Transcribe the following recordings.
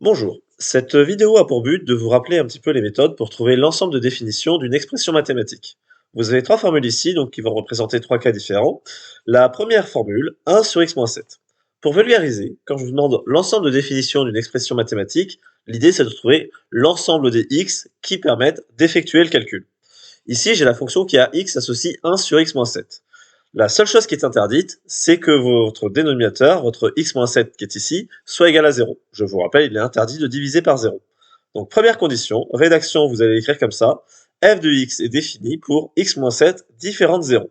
Bonjour, cette vidéo a pour but de vous rappeler un petit peu les méthodes pour trouver l'ensemble de définitions d'une expression mathématique. Vous avez trois formules ici, donc qui vont représenter trois cas différents. La première formule, 1 sur x-7. Pour vulgariser, quand je vous demande l'ensemble de définitions d'une expression mathématique, l'idée c'est de trouver l'ensemble des x qui permettent d'effectuer le calcul. Ici, j'ai la fonction qui a x associe 1 sur x-7. La seule chose qui est interdite, c'est que votre dénominateur, votre x-7 qui est ici, soit égal à 0. Je vous rappelle, il est interdit de diviser par 0. Donc première condition, rédaction, vous allez écrire comme ça, f de x est défini pour x-7 différent de 0.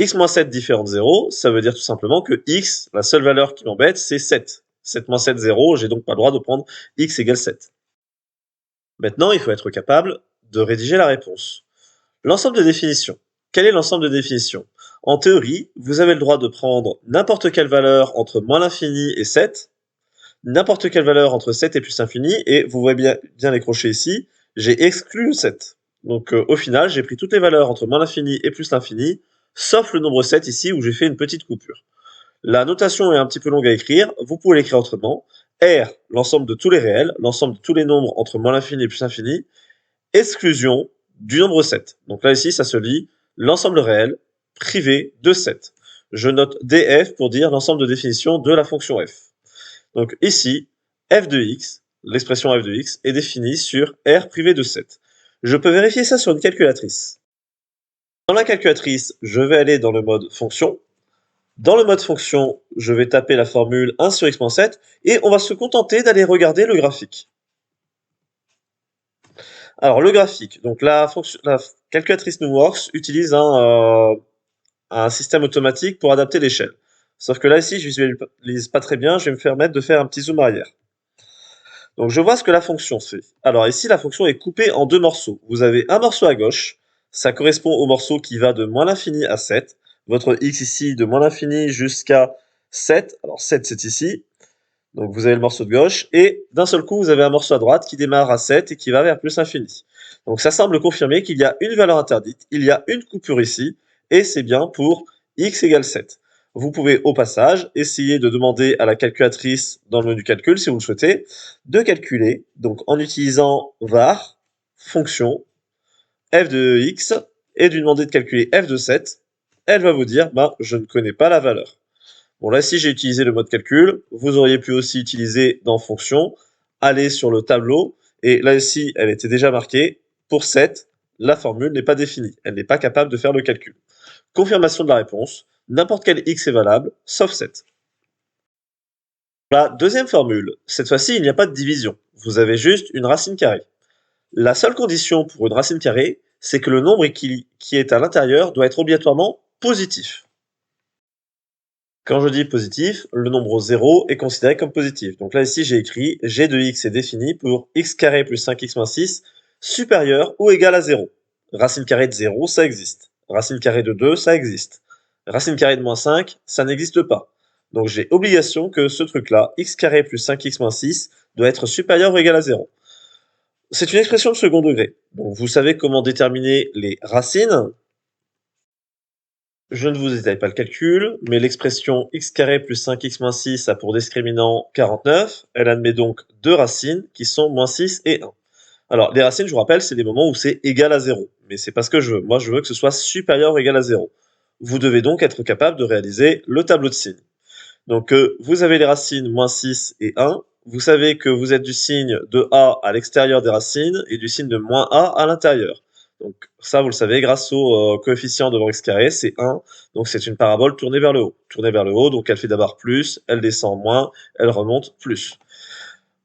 x-7 différent de 0, ça veut dire tout simplement que x, la seule valeur qui m'embête, c'est 7. 7 moins 7, 0, j'ai donc pas le droit de prendre x égale 7. Maintenant, il faut être capable de rédiger la réponse. L'ensemble de définitions. Quel est l'ensemble de définitions? En théorie, vous avez le droit de prendre n'importe quelle valeur entre moins l'infini et 7, n'importe quelle valeur entre 7 et plus l'infini, et vous voyez bien les crochets ici, j'ai exclu le 7. Donc au final, j'ai pris toutes les valeurs entre moins l'infini et plus l'infini, sauf le nombre 7 ici où j'ai fait une petite coupure. La notation est un petit peu longue à écrire, vous pouvez l'écrire autrement. R, l'ensemble de tous les réels, l'ensemble de tous les nombres entre moins l'infini et plus l'infini, exclusion du nombre 7. Donc là, ici, ça se lit l'ensemble réel privé de 7. Je note df pour dire l'ensemble de définition de la fonction f. Donc ici, f de x, l'expression f de x, est définie sur r privé de 7. Je peux vérifier ça sur une calculatrice. Dans la calculatrice, je vais aller dans le mode fonction. Dans le mode fonction, je vais taper la formule 1 sur x-7 et on va se contenter d'aller regarder le graphique. Alors, le graphique, donc la calculatrice NumWorks utilise un système automatique pour adapter l'échelle. Sauf que là, ici, je visualise pas très bien, je vais me permettre de faire un petit zoom arrière. Donc, je vois ce que la fonction fait. Alors, ici, la fonction est coupée en deux morceaux. Vous avez un morceau à gauche, ça correspond au morceau qui va de moins l'infini à 7. Votre x ici, de moins l'infini jusqu'à 7. Alors, 7, c'est ici. Donc vous avez le morceau de gauche, et d'un seul coup, vous avez un morceau à droite qui démarre à 7 et qui va vers plus l'infini. Donc ça semble confirmer qu'il y a une valeur interdite, il y a une coupure ici, et c'est bien pour x égale 7. Vous pouvez au passage essayer de demander à la calculatrice dans le menu calcul, si vous le souhaitez, de calculer, donc en utilisant var, fonction, f de x, et de lui demander de calculer f de 7. Elle va vous dire, je ne connais pas la valeur. Bon, là, si j'ai utilisé le mode calcul, vous auriez pu aussi utiliser dans fonction, aller sur le tableau, et là, ici, elle était déjà marquée. Pour 7, la formule n'est pas définie. Elle n'est pas capable de faire le calcul. Confirmation de la réponse. N'importe quel x est valable, sauf 7. La deuxième formule. Cette fois-ci, il n'y a pas de division. Vous avez juste une racine carrée. La seule condition pour une racine carrée, c'est que le nombre qui est à l'intérieur doit être obligatoirement positif. Quand je dis positif, le nombre 0 est considéré comme positif. Donc là, ici, j'ai écrit g de x est défini pour x carré plus 5x moins 6 supérieur ou égal à 0. Racine carrée de 0, ça existe. Racine carrée de 2, ça existe. Racine carrée de moins 5, ça n'existe pas. Donc j'ai obligation que ce truc-là, x carré plus 5x moins 6, doit être supérieur ou égal à 0. C'est une expression de second degré. Donc vous savez comment déterminer les racines. Je ne vous détaille pas le calcul, mais l'expression x carré plus 5x moins 6 a pour discriminant 49. Elle admet donc deux racines qui sont moins 6 et 1. Alors, les racines, je vous rappelle, c'est des moments où c'est égal à 0. Mais c'est pas ce que je veux. Moi, je veux que ce soit supérieur ou égal à 0. Vous devez donc être capable de réaliser le tableau de signes. Donc, vous avez les racines moins 6 et 1. Vous savez que vous êtes du signe de a à l'extérieur des racines et du signe de moins a à l'intérieur. Donc ça, vous le savez, grâce au coefficient de x carré, c'est 1. Donc c'est une parabole tournée vers le haut. Tournée vers le haut, donc elle fait d'abord plus, elle descend moins, elle remonte plus.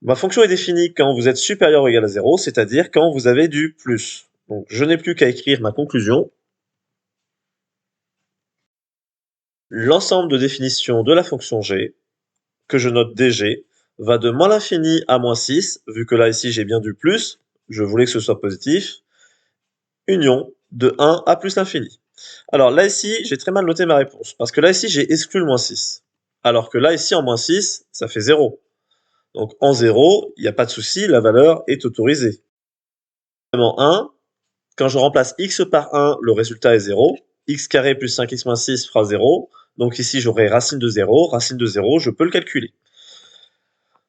Ma fonction est définie quand vous êtes supérieur ou égal à 0, c'est-à-dire quand vous avez du plus. Donc je n'ai plus qu'à écrire ma conclusion. L'ensemble de définitions de la fonction g, que je note dg, va de moins l'infini à moins 6, vu que là ici j'ai bien du plus, je voulais que ce soit positif, union de 1 à plus l'infini. Alors là ici, j'ai très mal noté ma réponse, parce que là ici j'ai exclu le moins 6. Alors que là ici en moins 6, ça fait 0. Donc en 0, il n'y a pas de souci, la valeur est autorisée. Vraiment 1, quand je remplace x par 1, le résultat est 0. X carré plus 5x moins 6 fera 0. Donc ici j'aurai racine de 0, je peux le calculer.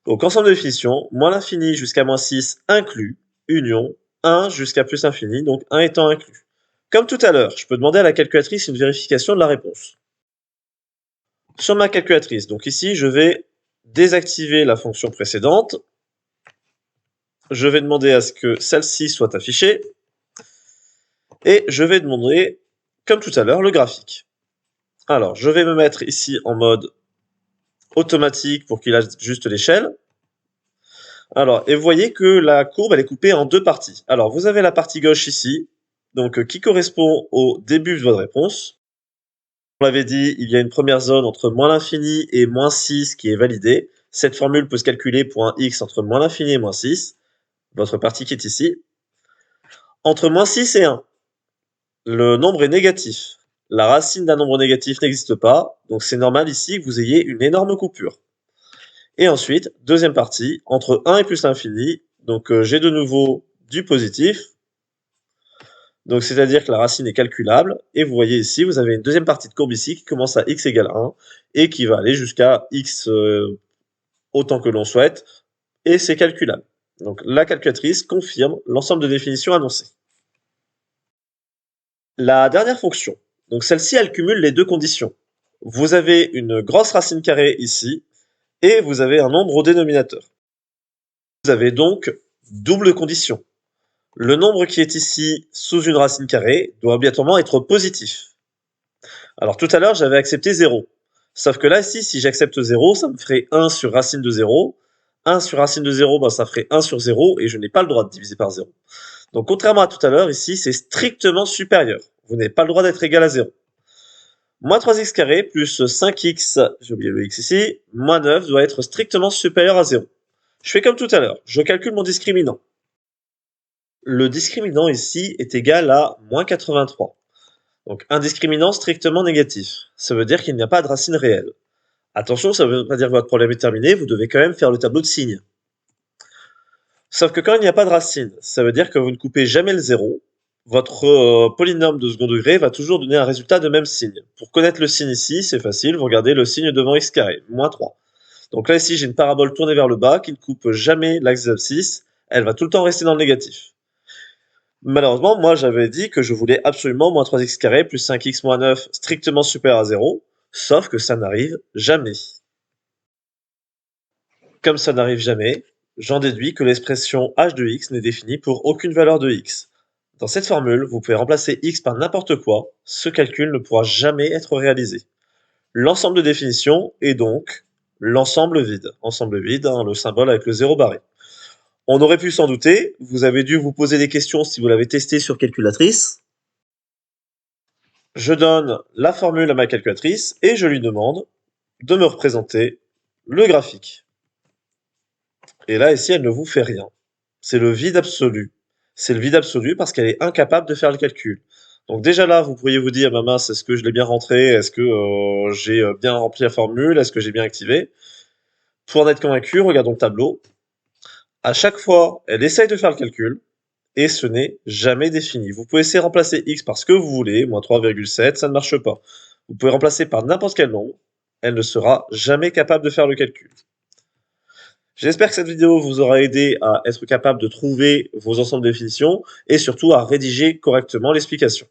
Donc ensemble de définition, moins l'infini jusqu'à moins 6 inclus, union, 1 jusqu'à plus infini, donc 1 étant inclus. Comme tout à l'heure, je peux demander à la calculatrice une vérification de la réponse. Sur ma calculatrice, donc ici, je vais désactiver la fonction précédente. Je vais demander à ce que celle-ci soit affichée. Et je vais demander, comme tout à l'heure, le graphique. Alors, je vais me mettre ici en mode automatique pour qu'il ajuste l'échelle. Alors, et vous voyez que la courbe, elle est coupée en deux parties. Alors, vous avez la partie gauche ici, donc qui correspond au début de votre réponse. On l'avait dit, il y a une première zone entre moins l'infini et moins 6 qui est validée. Cette formule peut se calculer pour un x entre moins l'infini et moins 6. Votre partie qui est ici. Entre moins 6 et 1, le nombre est négatif. La racine d'un nombre négatif n'existe pas, donc c'est normal ici que vous ayez une énorme coupure. Et ensuite, deuxième partie, entre 1 et plus l'infini, donc j'ai de nouveau du positif, donc c'est-à-dire que la racine est calculable, et vous voyez ici, vous avez une deuxième partie de courbe ici qui commence à x égale 1, et qui va aller jusqu'à x autant que l'on souhaite, et c'est calculable. Donc la calculatrice confirme l'ensemble de définitions annoncées. La dernière fonction, donc celle-ci, elle cumule les deux conditions. Vous avez une grosse racine carrée ici, et vous avez un nombre au dénominateur. Vous avez donc double condition. Le nombre qui est ici sous une racine carrée doit obligatoirement être positif. Alors tout à l'heure, j'avais accepté 0. Sauf que là, ici, si j'accepte 0, ça me ferait 1 sur racine de 0. 1 sur racine de 0, ben, ça ferait 1 sur 0, et je n'ai pas le droit de diviser par 0. Donc contrairement à tout à l'heure, ici, c'est strictement supérieur. Vous n'avez pas le droit d'être égal à 0. Moins 3x carré plus 5x, j'ai oublié le x ici, moins 9 doit être strictement supérieur à 0. Je fais comme tout à l'heure, je calcule mon discriminant. Le discriminant ici est égal à moins 83. Donc un discriminant strictement négatif. Ça veut dire qu'il n'y a pas de racine réelle. Attention, ça ne veut pas dire que votre problème est terminé, vous devez quand même faire le tableau de signes. Sauf que quand il n'y a pas de racine, ça veut dire que vous ne coupez jamais le zéro. Votre polynôme de second degré va toujours donner un résultat de même signe. Pour connaître le signe ici, c'est facile, vous regardez le signe devant x carré, moins 3. Donc là ici, j'ai une parabole tournée vers le bas qui ne coupe jamais l'axe des abscisses, elle va tout le temps rester dans le négatif. Malheureusement, moi j'avais dit que je voulais absolument moins 3x carré plus 5x moins 9 strictement supérieur à 0, sauf que ça n'arrive jamais. Comme ça n'arrive jamais, j'en déduis que l'expression h de x n'est définie pour aucune valeur de x. Dans cette formule, vous pouvez remplacer x par n'importe quoi, ce calcul ne pourra jamais être réalisé. L'ensemble de définition est donc l'ensemble vide. Ensemble vide, hein, le symbole avec le zéro barré. On aurait pu s'en douter, vous avez dû vous poser des questions si vous l'avez testé sur calculatrice. Je donne la formule à ma calculatrice et je lui demande de me représenter le graphique. Et là, ici, elle ne vous fait rien. C'est le vide absolu. C'est le vide absolu parce qu'elle est incapable de faire le calcul. Donc déjà là, vous pourriez vous dire, bah mince, est-ce que je l'ai bien rentré? Est-ce que j'ai bien rempli la formule? Est-ce que j'ai bien activé? Pour en être convaincu, regardons le tableau. À chaque fois, elle essaye de faire le calcul, et ce n'est jamais défini. Vous pouvez essayer de remplacer x par ce que vous voulez, moins 3,7, ça ne marche pas. Vous pouvez remplacer par n'importe quel nombre, elle ne sera jamais capable de faire le calcul. J'espère que cette vidéo vous aura aidé à être capable de trouver vos ensembles de définitions et surtout à rédiger correctement l'explication.